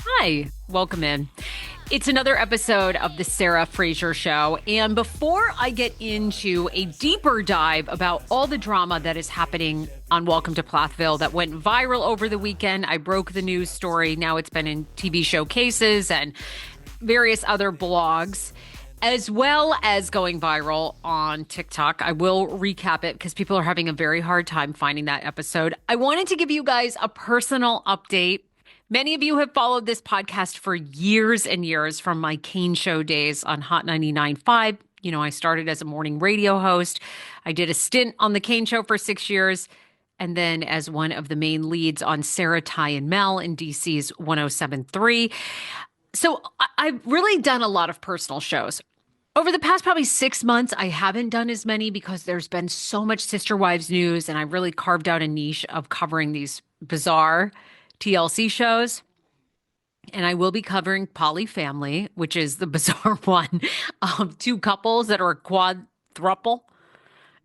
Hi, welcome in. It's another episode of the Sarah Fraser Show. And before I get into a deeper dive about all the drama that is happening on Welcome to Plathville that went viral over the weekend, I broke the news story. Now it's been in TV showcases and various other blogs, as well as going viral on TikTok. I will recap it because people are having a very hard time finding that episode. I wanted to give you guys a personal update. Many of you have followed this podcast for years and years from my Kane Show days on Hot 99.5. You know, I started as a morning radio host. I did a stint on the Kane Show for 6 years, and then as one of the main leads on Sarah, Ty, and Mel in DC's 107.3. So I've really done a lot of personal shows. Over the past probably 6 months, I haven't done as many because there's been so much Sister Wives news, and I really carved out a niche of covering these bizarre TLC shows. And I will be covering Polyfamily, which is the bizarre one of two couples that are a quadruple.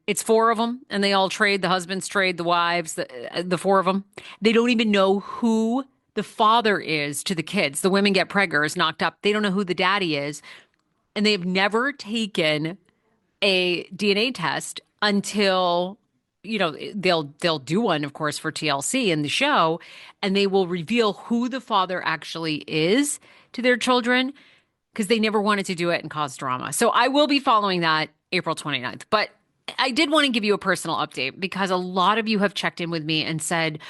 It's four of them, and they all trade. The husbands trade the wives, the four of them. They don't even know who the father is to the kids. The women get preggers, knocked up. They don't know who the daddy is. And they have never taken a DNA test until, you know, they'll do one, of course, for TLC in the show, and they will reveal who the father actually is to their children because they never wanted to do it and cause drama. So I will be following that April 29th. But I did want to give you a personal update because a lot of you have checked in with me and said,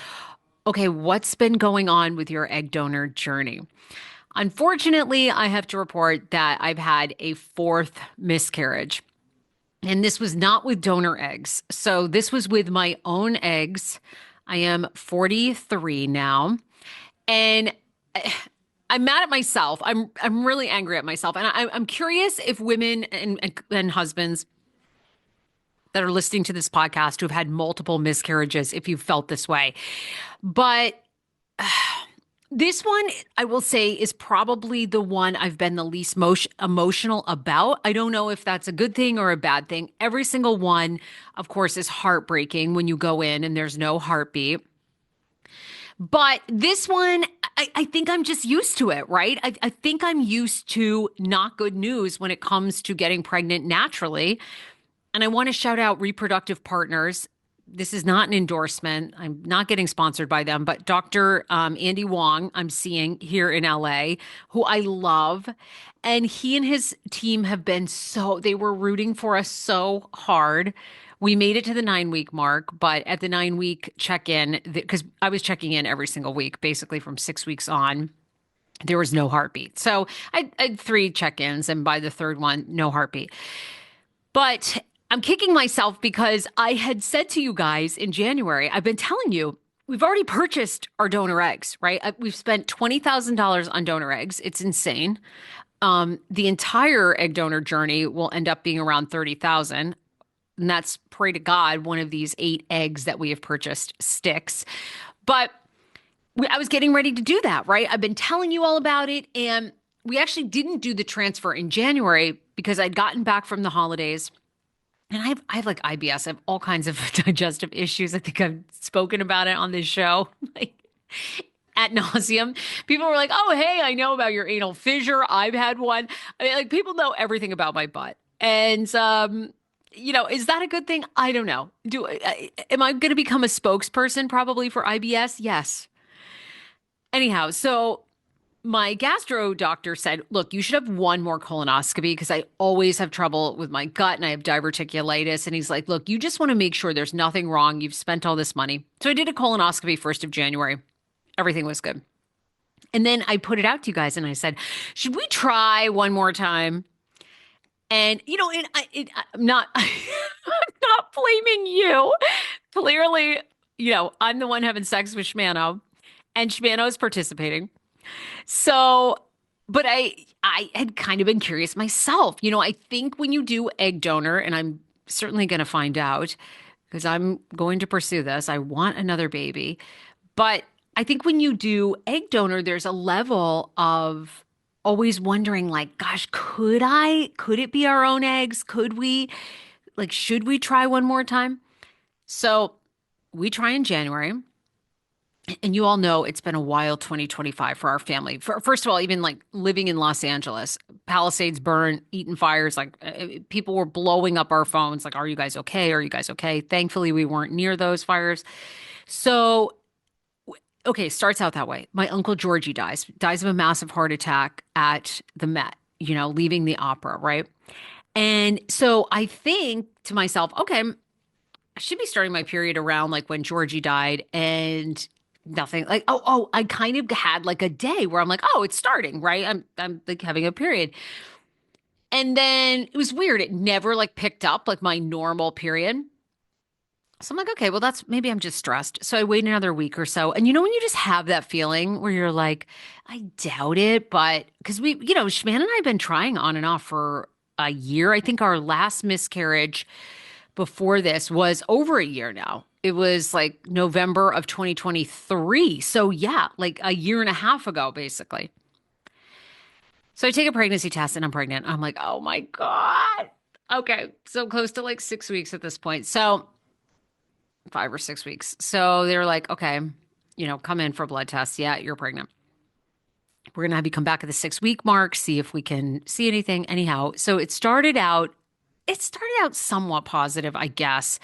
okay, what's been going on with your egg donor journey? Unfortunately, I have to report that I've had a fourth miscarriage. And this was not with donor eggs. So this was with my own eggs. I am 43 now. And I'm mad at myself. I'm really angry at myself. And I'm curious if women and husbands that are listening to this podcast who've had multiple miscarriages, if you've felt this way. But this one, I will say, is probably the one I've been the least emotional about. I don't know if that's a good thing or a bad thing. Every single one, of course, is heartbreaking when you go in and there's no heartbeat. But this one, I think I'm just used to it, right? I think I'm used to not good news when it comes to getting pregnant naturally. And I want to shout out Reproductive Partners. This is not an endorsement. I'm not getting sponsored by them, but Dr. Andy Wong, I'm seeing here in LA, who I love. And he and his team have been they were rooting for us so hard. We made it to the 9-week mark, but at the 9-week check-in, because I was checking in every single week, basically from 6 weeks on, there was no heartbeat. So I had 3 check-ins, and by the third one, no heartbeat. But I'm kicking myself because I had said to you guys in January, I've been telling you, we've already purchased our donor eggs, right? We've spent $20,000 on donor eggs. It's insane. The entire egg donor journey will end up being around $30,000. And that's, pray to God, one of these 8 eggs that we have purchased sticks. But I was getting ready to do that, right? I've been telling you all about it. And we actually didn't do the transfer in January because I'd gotten back from the holidays. And I have like IBS. I have all kinds of digestive issues. I think I've spoken about it on this show, like ad nauseum. People were like, "Oh, hey, I know about your anal fissure. I've had one." I mean, like, people know everything about my butt. And you know, is that a good thing? I don't know. Am I going to become a spokesperson probably for IBS? Yes. Anyhow, so my gastro doctor said, look, you should have one more colonoscopy because I always have trouble with my gut and I have diverticulitis. And he's like, look, you just want to make sure there's nothing wrong. You've spent all this money. So I did a colonoscopy 1st of January. Everything was good. And then I put it out to you guys and I said, should we try one more time? And, you know, I'm not, I'm not blaming you. Clearly, you know, I'm the one having sex with Shmano and Shmano is participating. So, but I had kind of been curious myself. You know, I think when you do egg donor, and I'm certainly going to find out because I'm going to pursue this. I want another baby. But I think when you do egg donor, there's a level of always wondering like, gosh, could it be our own eggs? Could we, like, should we try one more time? So we try in January. And you all know it's been a wild 2025 for our family. First of all, even like living in Los Angeles, Palisades burned, Eaton fires, like people were blowing up our phones, like, are you guys okay? Are you guys okay? Thankfully, we weren't near those fires. So, okay, starts out that way. My uncle Georgie dies of a massive heart attack at the Met, leaving the opera, right? And so I think to myself, okay, I should be starting my period around like when Georgie died and nothing like I kind of had like a day where I'm like, oh, it's starting, right? I'm like having a period. And then it was weird. It never like picked up like my normal period. So I'm like, okay, well, that's maybe I'm just stressed. So I wait another week or so. And when you just have that feeling where you're like, I doubt it, but because Shman and I have been trying on and off for a year. I think our last miscarriage before this was over a year now. It was like November of 2023. So yeah, like a year and a half ago, basically. So I take a pregnancy test and I'm pregnant. I'm like, oh my God. Okay. So close to like 6 weeks at this point. So 5 or 6 weeks. So they're like, okay, come in for a blood test. Yeah, you're pregnant. We're going to have you come back at the 6 week mark, see if we can see anything. Anyhow, so it started out somewhat positive, I guess.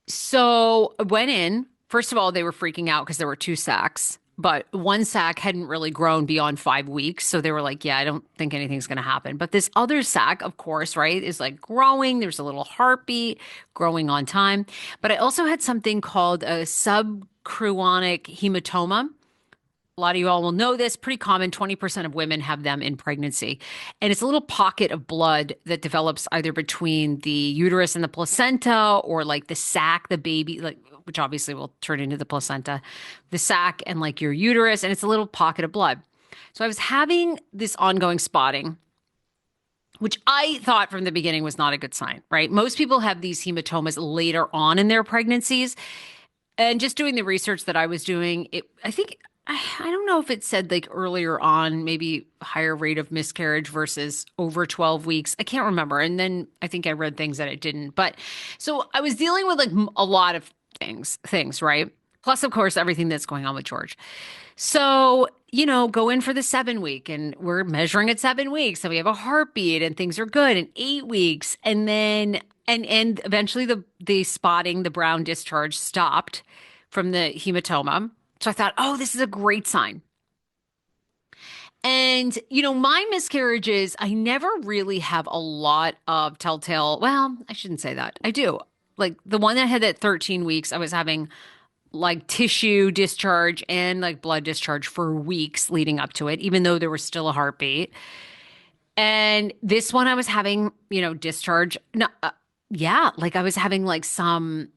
So I went in. First of all, they were freaking out because there were two sacs, but one sac hadn't really grown beyond 5 weeks. So they were like, yeah, I don't think anything's going to happen. But this other sac, of course, right, is like growing. There's a little heartbeat growing on time. But I also had something called a subchorionic hematoma. A lot of you all will know this, pretty common. 20% of women have them in pregnancy. And it's a little pocket of blood that develops either between the uterus and the placenta or like the sac, the baby, like which obviously will turn into the placenta, the sac and like your uterus. And it's a little pocket of blood. So I was having this ongoing spotting, which I thought from the beginning was not a good sign, right? Most people have these hematomas later on in their pregnancies. And just doing the research that I was doing, I don't know if it said like earlier on, maybe higher rate of miscarriage versus over 12 weeks. I can't remember. And then I think I read things that it didn't. But so I was dealing with like a lot of things, right? Plus, of course, everything that's going on with George. So, go in for the 7 week and we're measuring at 7 weeks and we have a heartbeat and things are good in 8 weeks. And then, and eventually the spotting, the brown discharge stopped from the hematoma. So I thought, oh, this is a great sign. And, my miscarriages, I never really have a lot of telltale. Well, I shouldn't say that. I do. Like the one that had that 13 weeks, I was having like tissue discharge and like blood discharge for weeks leading up to it, even though there was still a heartbeat. And this one I was having, discharge. No, yeah, like I was having like some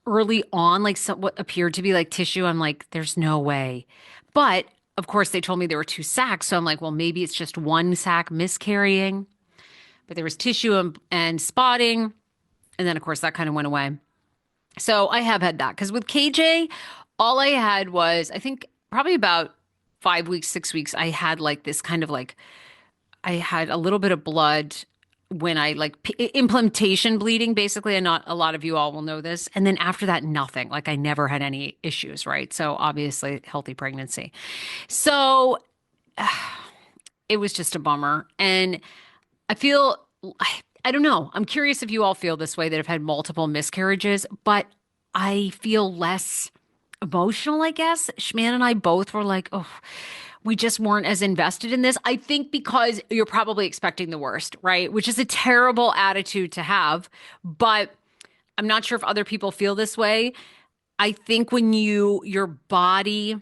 early on, like what appeared to be like tissue. I'm like, there's no way. But of course, they told me there were two sacs. So I'm like, well, maybe it's just one sac miscarrying. But there was tissue and spotting. And then, of course, that kind of went away. So I have had that because with KJ, all I had was, I think, probably about 5 weeks, 6 weeks. I had like this kind of like, I had a little bit of blood when I like implantation bleeding, basically. And not a lot of you all will know this. And then after that, nothing. Like I never had any issues, right? So obviously, healthy pregnancy. So it was just a bummer. And I feel, I don't know. I'm curious if you all feel this way that have had multiple miscarriages, but I feel less emotional, I guess. Shman and I both were like, oh, we just weren't as invested in this. I think because you're probably expecting the worst, right? Which is a terrible attitude to have, but I'm not sure if other people feel this way. I think when your body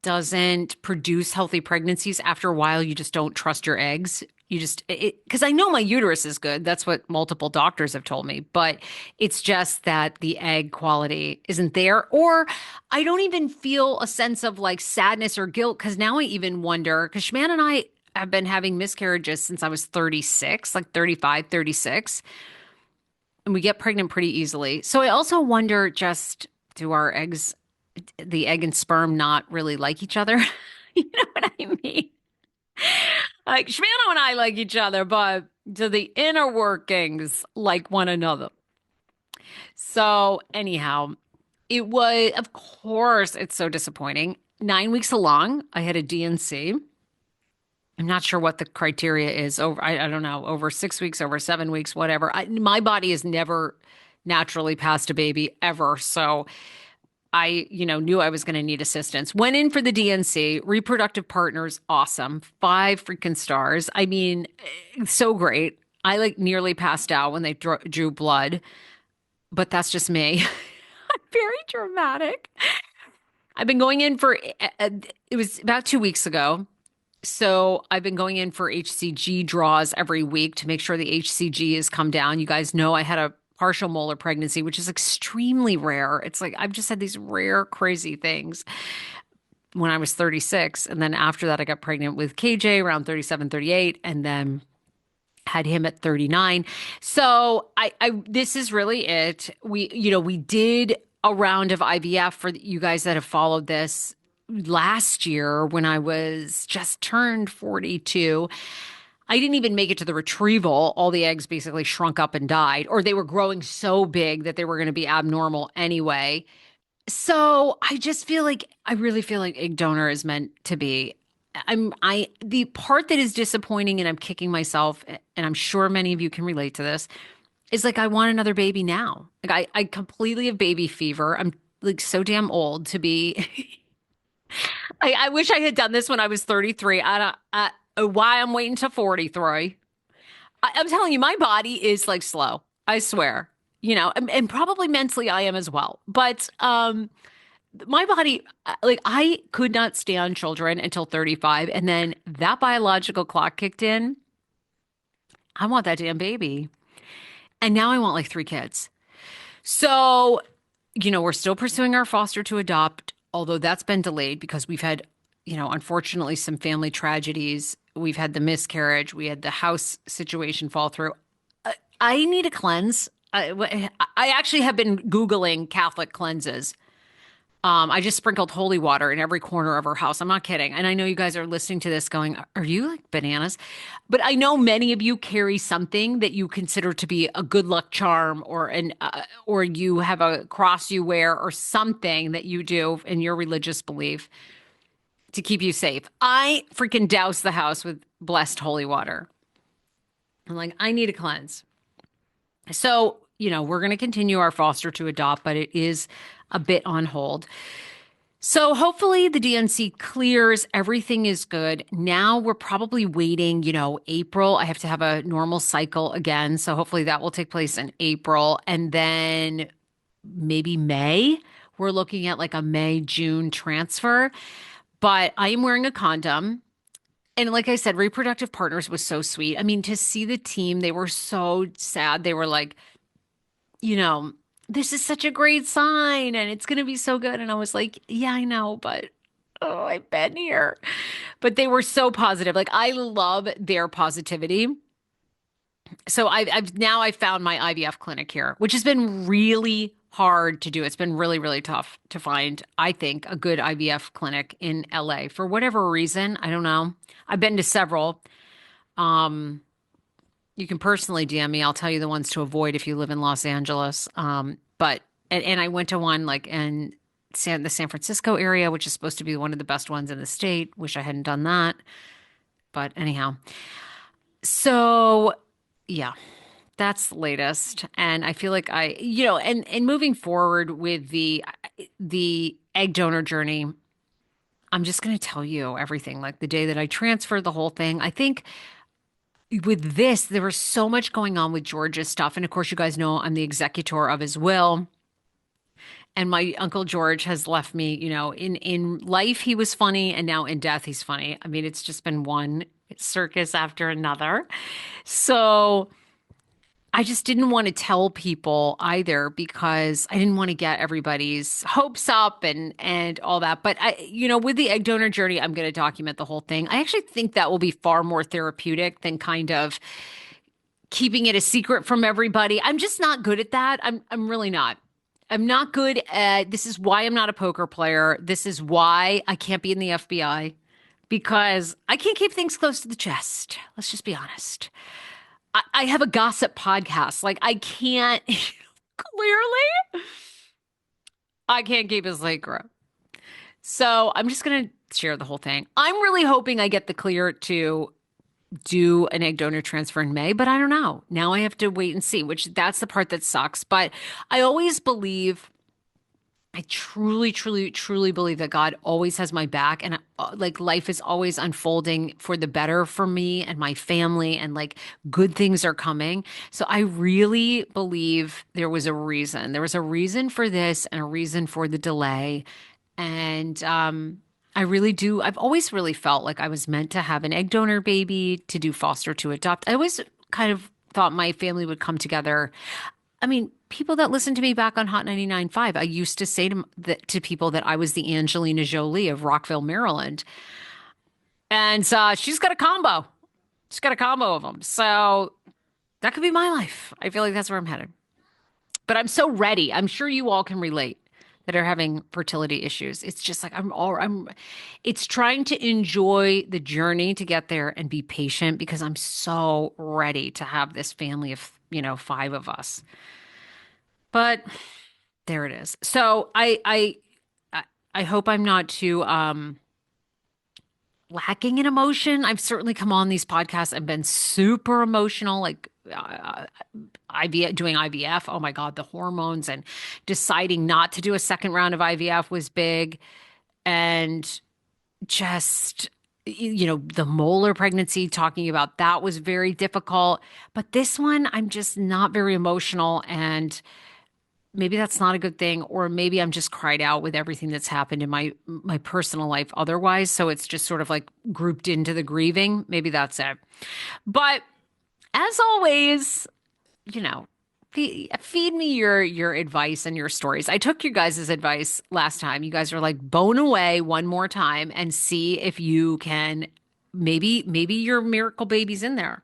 doesn't produce healthy pregnancies after a while, you just don't trust your eggs. You just, because I know my uterus is good. That's what multiple doctors have told me, but it's just that the egg quality isn't there. Or I don't even feel a sense of like sadness or guilt because now I even wonder, because Shman and I have been having miscarriages since I was 36, like 35, 36, and we get pregnant pretty easily. So I also wonder just, do our eggs, the egg and sperm not really like each other? You know what I mean? Like Shmano and I like each other, but do the inner workings like one another? So anyhow, It was, of course, it's so disappointing. 9 weeks along, I had a DNC. I'm not sure what the criteria is over, I don't know, over 6 weeks, over 7 weeks, whatever. My body has never naturally passed a baby ever. So I, knew I was going to need assistance. Went in for the DNC, reproductive partners, awesome. 5 freaking stars. I mean, so great. I like nearly passed out when they drew blood, but that's just me. I'm very dramatic. I've been going in for, it was about 2 weeks ago. So I've been going in for HCG draws every week to make sure the HCG has come down. You guys know I had a partial molar pregnancy, which is extremely rare. It's like I've just had these rare, crazy things when I was 36. And then after that, I got pregnant with KJ around 37, 38, and then had him at 39. So this is really it. We did a round of IVF for you guys that have followed this last year when I was just turned 42. I didn't even make it to the retrieval. All the eggs basically shrunk up and died, or they were growing so big that they were going to be abnormal anyway. So I really feel like egg donor is meant to be. The part that is disappointing, and I'm kicking myself, and I'm sure many of you can relate to this, is like I want another baby now. Like I completely have baby fever. I'm like so damn old to be. I wish I had done this when I was 33. Why I'm waiting to 43. I'm telling you, my body is like slow. I swear. And probably mentally I am as well. But my body, like I could not stand children until 35, and then that biological clock kicked in. I want that damn baby. And now I want like 3 kids. So, we're still pursuing our foster to adopt, although that's been delayed because we've had, unfortunately, some family tragedies. We've had the miscarriage. We had the house situation fall through. I need a cleanse. I actually have been Googling Catholic cleanses. I just sprinkled holy water in every corner of our house. I'm not kidding. And I know you guys are listening to this going, are you like bananas? But I know many of you carry something that you consider to be a good luck charm, or you have a cross you wear or something that you do in your religious belief to keep you safe. I freaking douse the house with blessed holy water. I'm like, I need a cleanse. So, we're going to continue our foster to adopt, but it is a bit on hold. So hopefully the DNC clears. Everything is good. Now we're probably waiting, April. I have to have a normal cycle again. So hopefully that will take place in April. And then maybe May. We're looking at like a May, June transfer. But I am wearing a condom. And like I said, reproductive partners was so sweet. I mean, to see the team, they were so sad. They were like, this is such a great sign and it's going to be so good. And I was like, yeah, I know, but oh, I've been here. But they were so positive. Like I love their positivity. So I've found my IVF clinic here, which has been really hard to do. It's been really, really tough to find, I think, a good IVF clinic in LA for whatever reason. I don't know. I've been to several. You can personally DM me. I'll tell you the ones to avoid if you live in Los Angeles. And I went to one like in the San Francisco area, which is supposed to be one of the best ones in the state. Wish I hadn't done that. But anyhow, so yeah, that's the latest. And I feel like and moving forward with the egg donor journey, I'm just going to tell you everything. Like the day that I transferred the whole thing, I think with this, there was so much going on with George's stuff. And of course, you guys know I'm the executor of his will. And my Uncle George has left me, in life, he was funny. And now in death, he's funny. I mean, it's just been one circus after another. So I just didn't want to tell people either because I didn't want to get everybody's hopes up and all that. But with the egg donor journey, I'm going to document the whole thing. I actually think that will be far more therapeutic than kind of keeping it a secret from everybody. I'm just not good at that. I'm really not. I'm not good at, this is why I'm not a poker player. This is why I can't be in the FBI because I can't keep things close to the chest. Let's just be honest. I have a gossip podcast. Like I can't clearly. I can't keep his leg grow. So I'm just going to share the whole thing. I'm really hoping I get the clear to do an egg donor transfer in May, but I don't know. Now I have to wait and see, which that's the part that sucks. But I always believe, I truly, truly, truly believe that God always has my back and like life is always unfolding for the better for me and my family and like good things are coming. So I really believe there was a reason. There was a reason for this and a reason for the delay. And I really do. I've always really felt like I was meant to have an egg donor baby, to do foster, to adopt. I always kind of thought my family would come together. I mean, people that listen to me back on Hot 99.5, I used to say to people that I was the Angelina Jolie of Rockville, Maryland. And she's got a combo. She's got a combo of them. So that could be my life. I feel like that's where I'm headed. But I'm so ready. I'm sure you all can relate that are having fertility issues. It's just like it's trying to enjoy the journey to get there and be patient because I'm so ready to have this family of, 5 of us. But there it is. So I hope I'm not too lacking in emotion. I've certainly come on these podcasts and been super emotional, like doing IVF. Oh my God, the hormones and deciding not to do a second round of IVF was big. And just, the molar pregnancy, talking about that was very difficult. But this one, I'm just not very emotional. And maybe that's not a good thing, or maybe I'm just cried out with everything that's happened in my personal life otherwise. So it's just sort of like grouped into the grieving. Maybe that's it. But as always, feed me your advice and your stories. I took you guys' advice last time. You guys are like, bone away one more time and see if you can maybe your miracle baby's in there.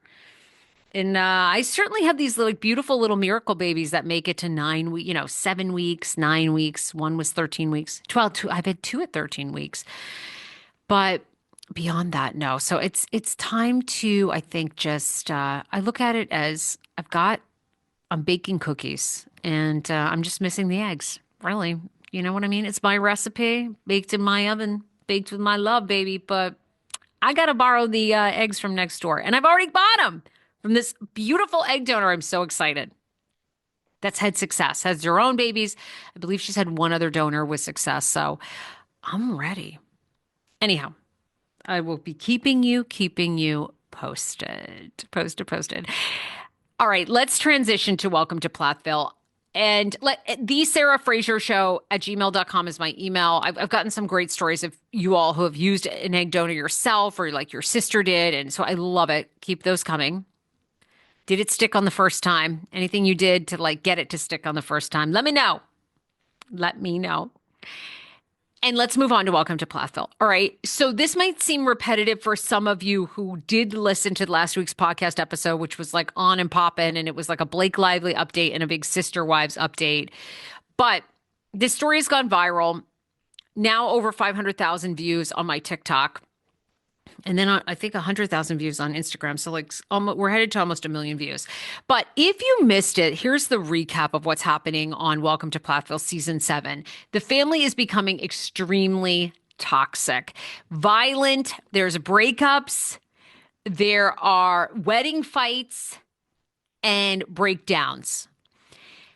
And I certainly have these like beautiful little miracle babies that make it to 9 weeks, 7 weeks, 9 weeks. One was 13 weeks, 12. I've had 2 at 13 weeks. But beyond that, no. So it's time to, I think, just I look at it as I'm baking cookies and I'm just missing the eggs. Really, you know what I mean? It's my recipe, baked in my oven, baked with my love, baby. But I got to borrow the eggs from next door, and I've already bought them from this beautiful egg donor. I'm so excited. That's had success, has their own babies. I believe she's had one other donor with success. So I'm ready. Anyhow, I will be keeping you posted. Posted. All right, let's transition to Welcome to Plathville. And the Sarah Fraser Show at gmail.com is my email. I've gotten some great stories of you all who have used an egg donor yourself, or like your sister did. And so I love it. Keep those coming. Did it stick on the first time? Anything you did to like get it to stick on the first time? Let me know. Let me know. And let's move on to Welcome to Plathville. All right. So this might seem repetitive for some of you who did listen to last week's podcast episode, which was like on and poppin', and it was like a Blake Lively update and a big Sister Wives update. But this story has gone viral. Now over 500,000 views on my TikTok. And then I think 100,000 views on Instagram. So like we're headed to almost 1 million views. But if you missed it, here's the recap of what's happening on Welcome to Plathville season 7. The family is becoming extremely toxic, violent. There's breakups. There are wedding fights and breakdowns.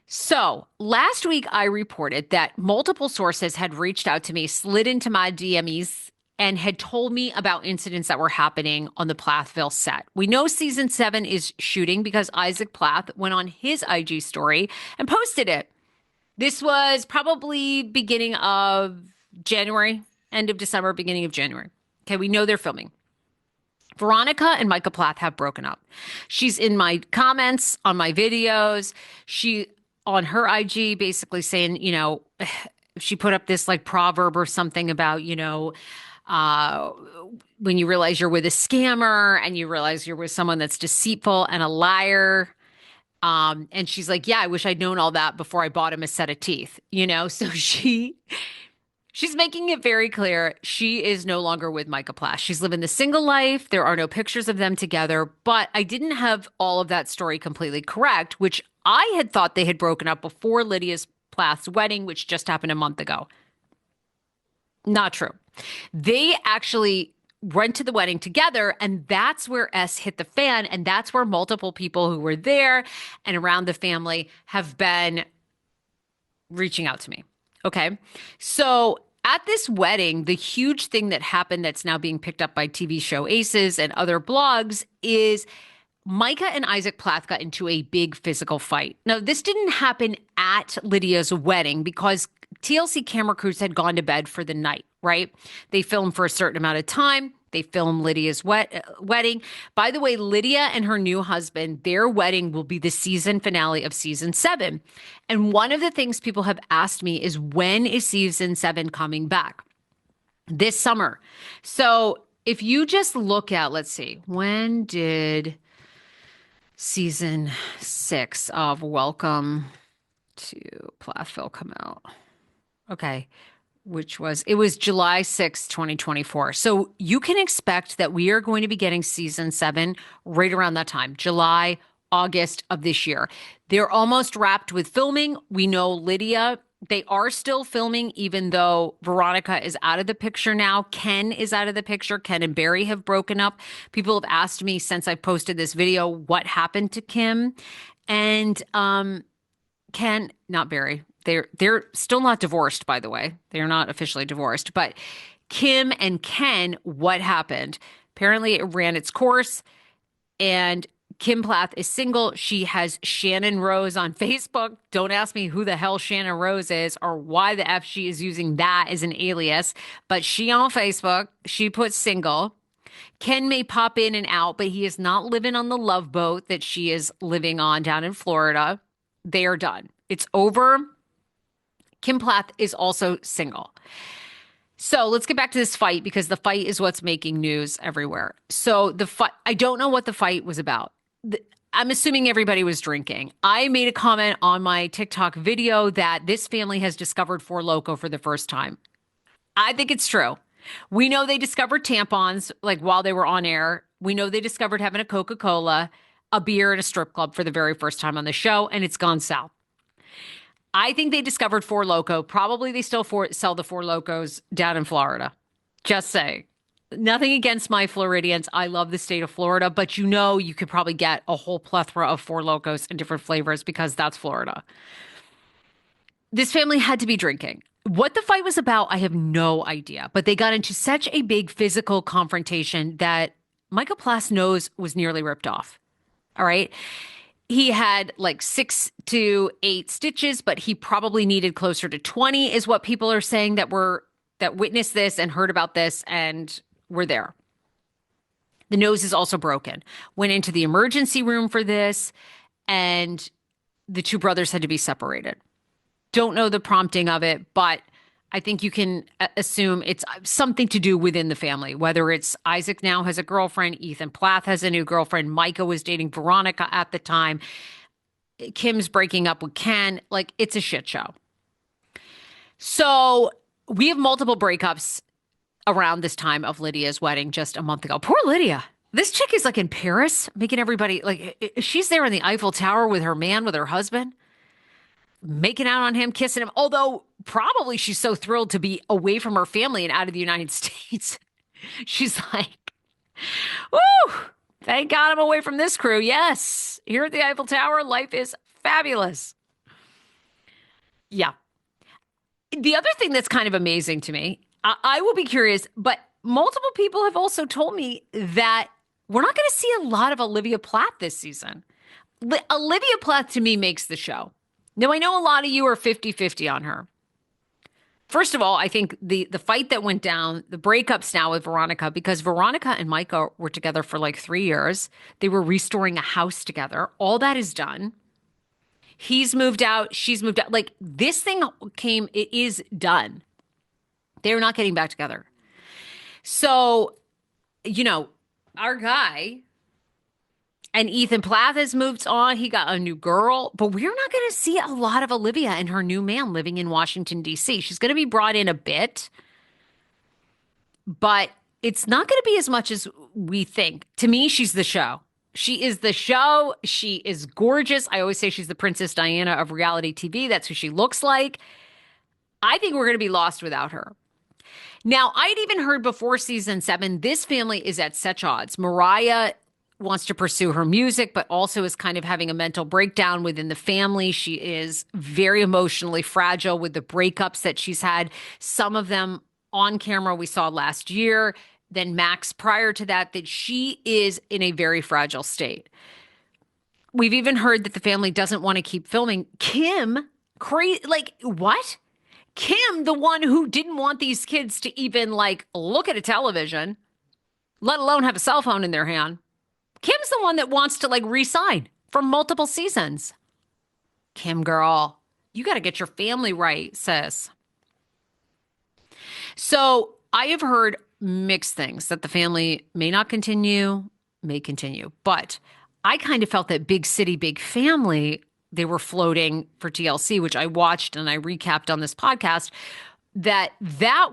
So last week I reported that multiple sources had reached out to me, slid into my DMs, and had told me about incidents that were happening on the Plathville set. We know season 7 is shooting because Isaac Plath went on his IG story and posted it. This was probably beginning of January, end of December, beginning of January. Okay, we know they're filming. Veronica and Micah Plath have broken up. She's in my comments on my videos. She, on her IG, basically saying, she put up this like proverb or something about, when you realize you're with a scammer and you realize you're with someone that's deceitful and a liar. And she's like, yeah, I wish I'd known all that before I bought him a set of teeth, So she's making it very clear she is no longer with Micah Plath. She's living the single life. There are no pictures of them together, but I didn't have all of that story completely correct, which I had thought they had broken up before Lydia's Plath's wedding, which just happened a month ago. Not true. They actually went to the wedding together, and that's where S hit the fan. And that's where multiple people who were there and around the family have been reaching out to me. Okay. So at this wedding, the huge thing that happened that's now being picked up by TV show Aces and other blogs is Micah and Isaac Plath got into a big physical fight. Now, this didn't happen at Lydia's wedding because TLC camera crews had gone to bed for the night, right? They filmed for a certain amount of time. They filmed Lydia's wedding. By the way, Lydia and her new husband, their wedding will be the season finale of season 7. And one of the things people have asked me is, when is season 7 coming back? This summer. So if you just look at, let's see, when did season 6 of Welcome to Plathville come out? Okay. It was July 6th, 2024. So you can expect that we are going to be getting season 7 right around that time, July, August of this year. They're almost wrapped with filming. We know Lydia, they are still filming, even though Veronica is out of the picture now. Ken is out of the picture. Ken and Barry have broken up. People have asked me since I posted this video, what happened to Kim? And Ken, not Barry. They're still not divorced, by the way. They're not officially divorced. But Kim and Ken, what happened? Apparently it ran its course, and Kim Plath is single. She has Shannon Rose on Facebook. Don't ask me who the hell Shannon Rose is or why the F she is using that as an alias. But she on Facebook, she puts single. Ken may pop in and out, but he is not living on the love boat that she is living on down in Florida. They are done. It's over. Kim Plath is also single. So let's get back to this fight, because the fight is what's making news everywhere. So the fight, I don't know what the fight was about. I'm assuming everybody was drinking. I made a comment on my TikTok video that this family has discovered Four Loko for the first time. I think it's true. We know they discovered tampons like while they were on air. We know they discovered having a Coca-Cola, a beer, and a strip club for the very first time on the show, and it's gone south. I think they discovered Four Loko. Probably they still sell the Four Lokos down in Florida. Just saying. Nothing against my Floridians. I love the state of Florida, but you know you could probably get a whole plethora of Four Lokos in different flavors because that's Florida. This family had to be drinking. What the fight was about, I have no idea. But they got into such a big physical confrontation that Micah Plath's nose was nearly ripped off. All right? He had like 6 to 8 stitches, but he probably needed closer to 20 is what people are saying that witnessed this and heard about this and were there. The nose is also broken. Went into the emergency room for this, and the two brothers had to be separated. Don't know the prompting of it, but I think you can assume it's something to do within the family, whether it's Isaac now has a girlfriend, Ethan Plath has a new girlfriend, Micah was dating Veronica at the time, Kim's breaking up with Ken. Like, it's a shit show. So we have multiple breakups around this time of Lydia's wedding just a month ago. Poor Lydia. This chick is like in Paris, making everybody like, she's there in the Eiffel Tower with her man, with her husband, making out on him, kissing him. Although probably she's so thrilled to be away from her family and out of the United States. She's like, woo, thank God I'm away from this crew. Yes, here at the Eiffel Tower, life is fabulous. Yeah. The other thing that's kind of amazing to me, I will be curious, but multiple people have also told me that we're not going to see a lot of Olivia Plath this season. Olivia Plath, to me, makes the show. Now, I know a lot of you are 50-50 on her. First of all, I think the fight that went down, the breakups now with Veronica, because Veronica and Micah were together for like 3 years. They were restoring a house together. All that is done. He's moved out. She's moved out. Like, this thing it is done. They're not getting back together. So, our guy... And Ethan Plath has moved on. He got a new girl. But we're not going to see a lot of Olivia and her new man living in Washington, D.C. She's going to be brought in a bit. But it's not going to be as much as we think. To me, she's the show. She is the show. She is gorgeous. I always say she's the Princess Diana of reality TV. That's who she looks like. I think we're going to be lost without her. Now, I'd even heard before season 7, this family is at such odds. Mariah wants to pursue her music, but also is kind of having a mental breakdown within the family. She is very emotionally fragile with the breakups that she's had. Some of them on camera we saw last year. Then Max prior to that, that she is in a very fragile state. We've even heard that the family doesn't want to keep filming. Kim, crazy, like what? Kim, the one who didn't want these kids to even like look at a television, let alone have a cell phone in their hand. Kim's the one that wants to like resign from multiple seasons. Kim, girl, you got to get your family right, sis. So I have heard mixed things that the family may not continue, may continue. But I kind of felt that Big City, Big Family, they were floating for TLC, which I watched and I recapped on this podcast, that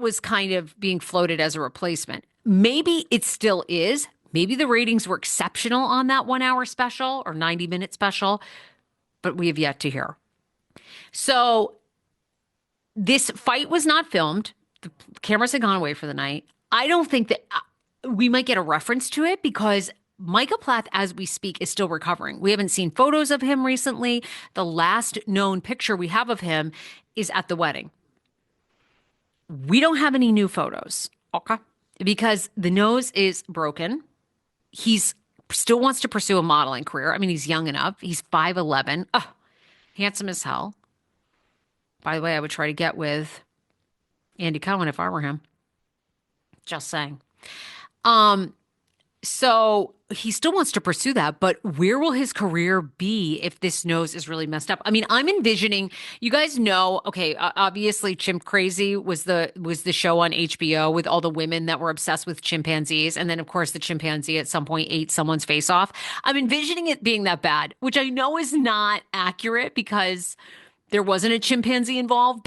was kind of being floated as a replacement. Maybe it still is. Maybe the ratings were exceptional on that 1-hour special or 90-minute special, but we have yet to hear. So this fight was not filmed. The cameras had gone away for the night. I don't think that we might get a reference to it because Micah Plath, as we speak, is still recovering. We haven't seen photos of him recently. The last known picture we have of him is at the wedding. We don't have any new photos, okay? Because the nose is broken. He's still wants to pursue a modeling career. I mean, he's young enough. He's 5'11". Oh, handsome as hell. By the way, I would try to get with Andy Cohen if I were him. Just saying. So he still wants to pursue that, but where will his career be if this nose is really messed up? I mean, I'm envisioning, you guys know, okay, obviously Chimp Crazy was the show on HBO with all the women that were obsessed with chimpanzees. And then of course the chimpanzee at some point ate someone's face off. I'm envisioning it being that bad, which I know is not accurate because there wasn't a chimpanzee involved,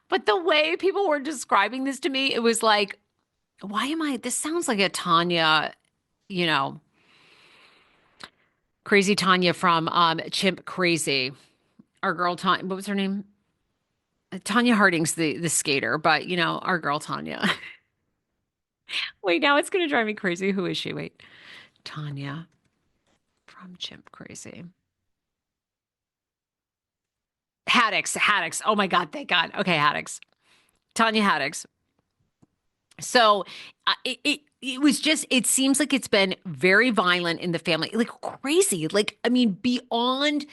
but the way people were describing this to me, it was like, this sounds like a Tanya, crazy Tanya from Chimp Crazy. Our girl Tanya, what was her name? Tanya Harding's the skater, but our girl Tanya. Wait, now it's going to drive me crazy. Who is she? Wait, Tanya from Chimp Crazy. Haddix. Oh my God, thank God. Okay, Haddix. Tanya Haddix. So it was just, it seems like it's been very violent in the family, like crazy. Like, I mean, beyond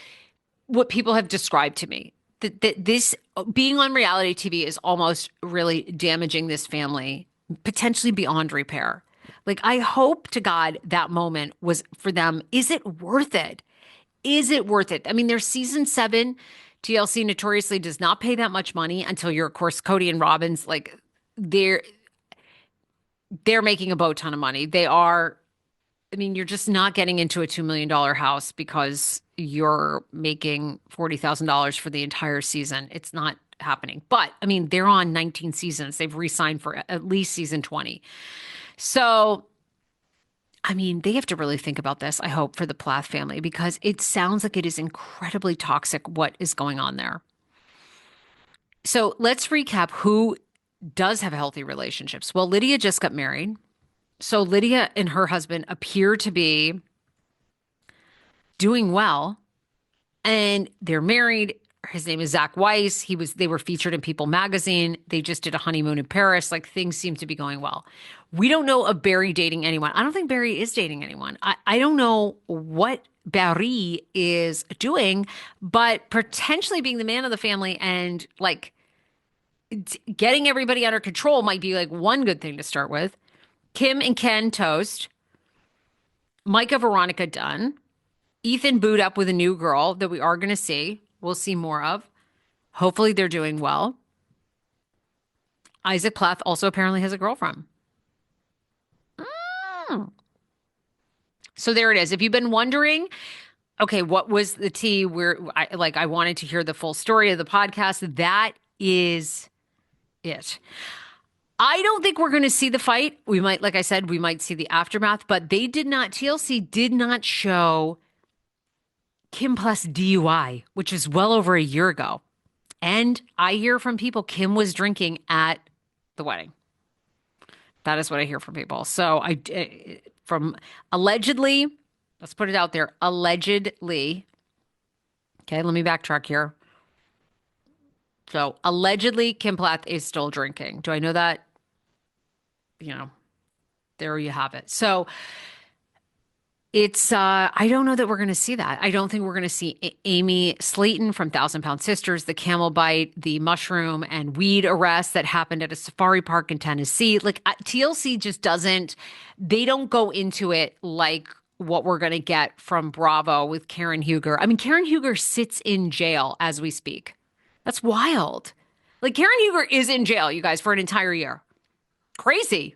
what people have described to me, that this being on reality TV is almost really damaging this family, potentially beyond repair. Like, I hope to God that moment was for them. Is it worth it? Is it worth it? I mean, there's season 7. TLC notoriously does not pay that much money until you're, of course, Cody and Robin's, like, they're making a boat ton of money. They are, I mean, you're just not getting into a $2 million house because you're making $40,000 for the entire season. It's not happening. But, I mean, they're on 19 seasons. They've re-signed for at least season 20. So, I mean, they have to really think about this, I hope, for the Plath family, because it sounds like it is incredibly toxic what is going on there. So let's recap who does have healthy relationships. Well, Lydia just got married. So Lydia and her husband appear to be doing well, and they're married. His name is Zach Weiss. They were featured in People magazine. They just did a honeymoon in Paris. Like, things seem to be going well. We don't know of Barry dating anyone. I don't think Barry is dating anyone. I don't know what Barry is doing, but potentially being the man of the family and like getting everybody under control might be like one good thing to start with. Kim and Ken toast. Micah, Veronica done. Ethan booed up with a new girl that we are going to see. We'll see more of. Hopefully they're doing well. Isaac Plath also apparently has a girlfriend. So there it is. If you've been wondering, okay, what was the tea? I wanted to hear the full story of the podcast. That is it. I don't think we're going to see the fight. We might, like I said, we might see the aftermath, but TLC did not show Kim Plath's DUI, which is well over a year ago. And I hear from people, Kim was drinking at the wedding. That is what I hear from people. So from allegedly, let's put it out there, allegedly. Okay, let me backtrack here. So allegedly, Kim Plath is still drinking. Do I know that? There you have it. So it's, I don't know that we're going to see that. I don't think we're going to see Amy Slayton from Thousand Pound Sisters, the camel bite, the mushroom and weed arrest that happened at a safari park in Tennessee. Like TLC just they don't go into it like what we're going to get from Bravo with Karen Huger. I mean, Karen Huger sits in jail as we speak. That's wild. Like Karen Huger is in jail, you guys, for an entire year. Crazy.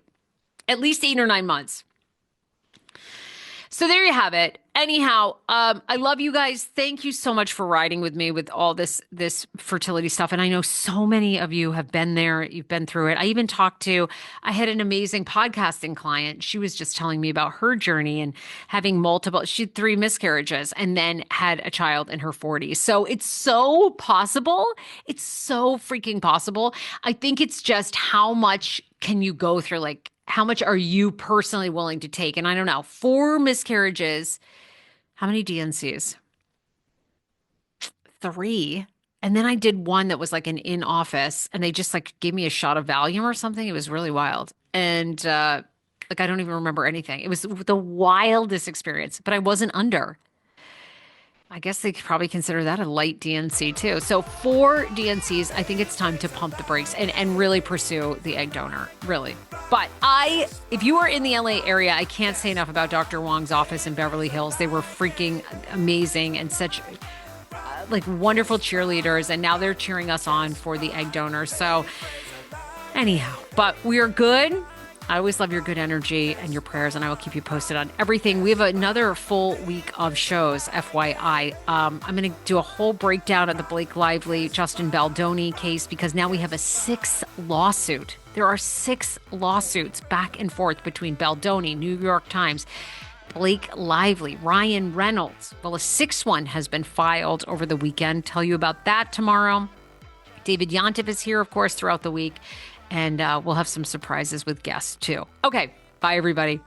At least 8 or 9 months. So there you have it. Anyhow, I love you guys. Thank you so much for riding with me with all this fertility stuff. And I know so many of you have been there. You've been through it. I had an amazing podcasting client. She was just telling me about her journey and having she had 3 miscarriages and then had a child in her 40s. So it's so possible. It's so freaking possible. I think it's just how much can you go through? Like, how much are you personally willing to take? And I don't know, 4 miscarriages. How many DNCs? 3. And then I did one that was like an in-office and they just like gave me a shot of Valium or something. It was really wild. And I don't even remember anything. It was the wildest experience, but I wasn't under. I guess they could probably consider that a light DNC too. So 4 DNCs, I think it's time to pump the brakes and really pursue the egg donor, really. But if you are in the LA area, I can't say enough about Dr. Wong's office in Beverly Hills. They were freaking amazing and such like wonderful cheerleaders. And now they're cheering us on for the egg donor. So anyhow, but we are good. I always love your good energy and your prayers, and I will keep you posted on everything. We have another full week of shows, FYI. I'm going to do a whole breakdown of the Blake Lively, Justin Baldoni case because now we have a 6th lawsuit. There are 6 lawsuits back and forth between Baldoni, New York Times, Blake Lively, Ryan Reynolds. Well, a 6th one has been filed over the weekend. Tell you about that tomorrow. David Yontef is here, of course, throughout the week. And we'll have some surprises with guests, too. Okay. Bye, everybody.